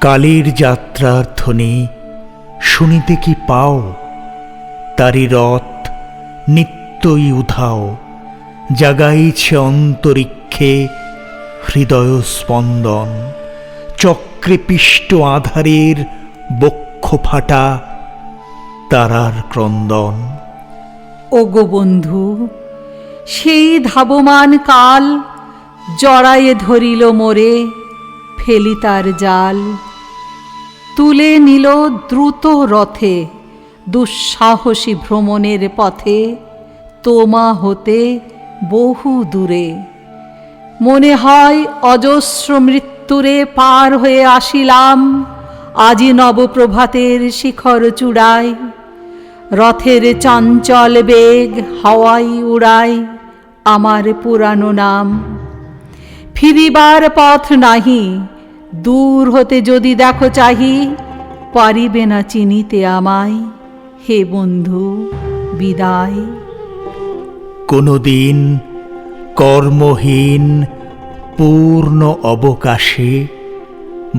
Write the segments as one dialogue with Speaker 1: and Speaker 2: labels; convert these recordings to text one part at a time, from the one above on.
Speaker 1: কালের যাত্রার ধ্বনি শুনিতে কি পাও? তারি রথ নিত্যই উধাও, জাগাইছে অন্তরিক্ষে হৃদয় স্পন্দন। চক্রে পিষ্ট আধারের বক্ষ ফাটা তারার ক্রন্দন।
Speaker 2: ওগো বন্ধু, সেই ধাবমান কাল জড়ায়ে ধরিল মোরে, ফেলি তার জাল। তুলে নিল দ্রুত রথে দুঃসাহসী ভ্রমণের পথে, তোমা হতে বহু দূরে। মনে হয় অজস্র মৃত্যুরে পার হয়ে আসিলাম, আজি নবপ্রভাতের শিখর চূড়ায়। রথের চঞ্চল বেগ হাওয়ায় উড়ায় আমার পুরানো নাম। ফিরিবার পথ নাহি, দূর হতে যদি দেখো চাহি, পারিবে না চিনিতে আমায়, হে বন্ধু বিদায়।
Speaker 1: কোনদিন কর্মহীন পূর্ণ অবকাশে,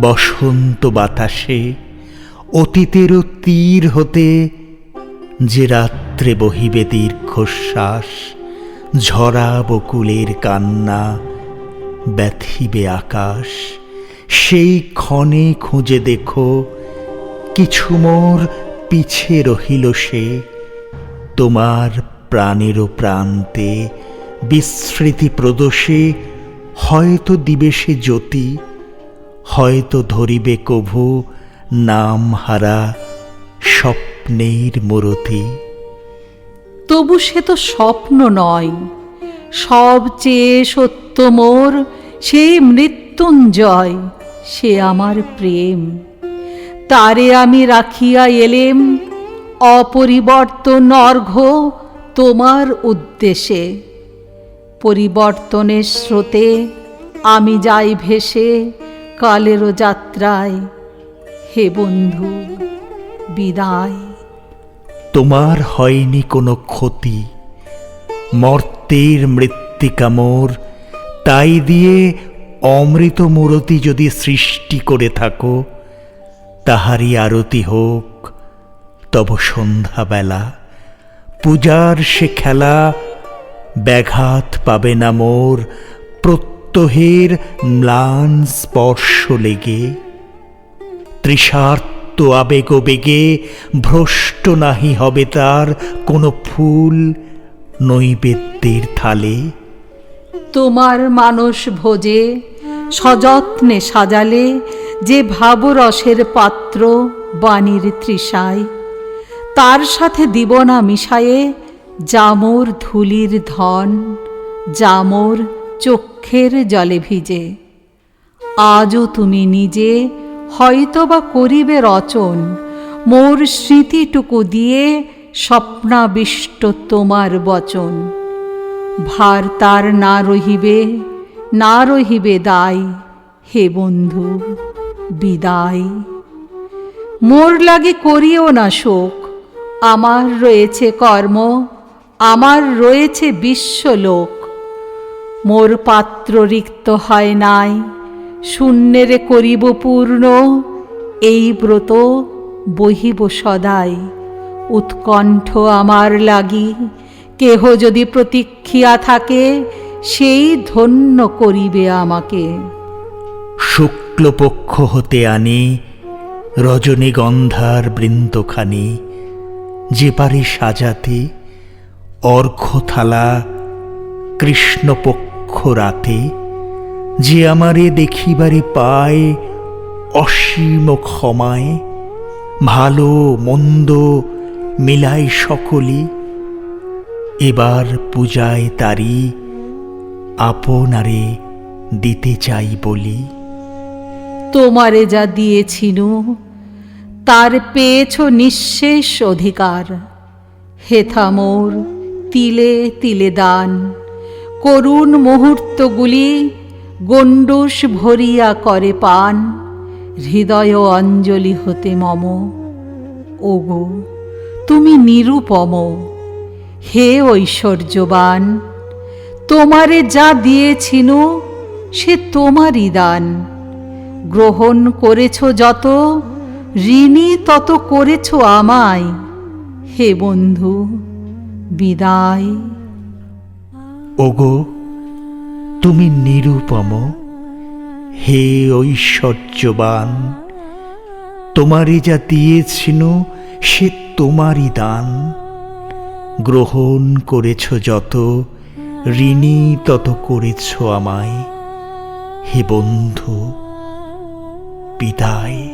Speaker 1: বসন্ত বাতাসে, অতীতের তীর হতে যে রাত্রে বহিবে দীর্ঘশ্বাস, ঝরা বকুলের কান্না ব্যথিবে আকাশ। সেই ক্ষণে খুঁজে দেখো, কিছু মোর পিছে রহিল সে। তোমার প্রাণেরও প্রান্তে বিস্মৃতি প্রদোষে হয়তো দিবে সে জ্যোতি, হয়তো ধরিবে কভু নাম হারা স্বপ্নের মূরতি।
Speaker 2: তবু সে তো স্বপ্ন নয়, সবচেয়ে সত্য মোর সেই মৃত্যুঞ্জয়, সে আমার প্রেম। তারে আমি রাখিয়া এলেম অপরিবর্তন অর্ঘ্য তোমার উদ্দেশে। পরিবর্তনের স্রোতে আমি যাই ভেসে কালেরও যাত্রায়, হে বন্ধু বিদায়।
Speaker 1: তোমার হয়নি কোনো ক্ষতি, মর্তের মৃত্তিকা মোর, তাই দিয়ে অমৃত মূরতি যদি সৃষ্টি করে থাকো, তাহারই আরতি হোক তব সন্ধ্যাবেলা। পূজার সে খেলা ব্যাঘাত পাবে না মোর, প্রত্যহের ম্লান স্পর্শ লেগে। তৃষার্ত আবেগ বেগে ভ্রষ্ট নাহি হবে তার কোনো ফুল নৈবেদ্যের থালে।
Speaker 2: তোমার মানস ভোজে সযত্নে সাজালে যে ভাবরসের পাত্র বাণীর তৃষায়, তার সাথে দিব না মিশায়ে জামর ধুলির ধন, জামর চক্ষের জলে ভিজে। আজও তুমি নিজে হয়তোবা করিবে রচন, মোর স্মৃতিটুকু দিয়ে স্বপ্নাবিষ্ট তোমার বচন। ভার তার না রহিবে, না রহিবে দায়, হে বন্ধু বিদায়। মোর লাগি করিও না শোক, আমার রয়েছে কর্ম, আমার রয়েছে বিশ্বলোক। মোর পাত্র রিক্ত হয় নাই, শূন্যেরে করিব পূর্ণ। এই ব্রত বহিব সদাই, উৎকণ্ঠ আমার লাগি। কেহ যদি প্রতীক্ষিয়া থাকে, সেই ধন্য করিবে আমাকে।
Speaker 1: শুক্লপক্ষ হতে আনি রজনীগন্ধার বৃন্তখানি, যে পারি সাজাতে অর্ঘ্যথালা কৃষ্ণপক্ষ রাতে। যে আমারে দেখিবারে পায় অসীম ক্ষমায়, ভালো মন্দ মিলাই সকলি। এবার পূজায় তারি আপনারে দিতে চাই বলি।
Speaker 2: তোমারে যা দিয়েছিনু, তার পেয়েছ নিঃশেষ অধিকার। হেথা মোর তিলে তিলে দান, করুণ মুহূর্তগুলি গণ্ডূষ ভরিয়া করে পান। হৃদয় অঞ্জলি হতে মম, ওগো তুমি নিরুপম। হে ঐশ্বর্যবান, তোমারে যা দিয়েছিনু সে তোমারই দান। গ্রহণ করেছ যত, ঋণী তত করেছ আমায়। হে বন্ধু, বিদায়।
Speaker 1: ওগো তুমি নিরুপম, হে ঐশ্বর্যবান, তোমারে যা দিয়েছিন সে তোমারই দান। গ্রহণ করেছ যত, ঋণী তত করেছ আমায়। হে বন্ধু, বিদায়।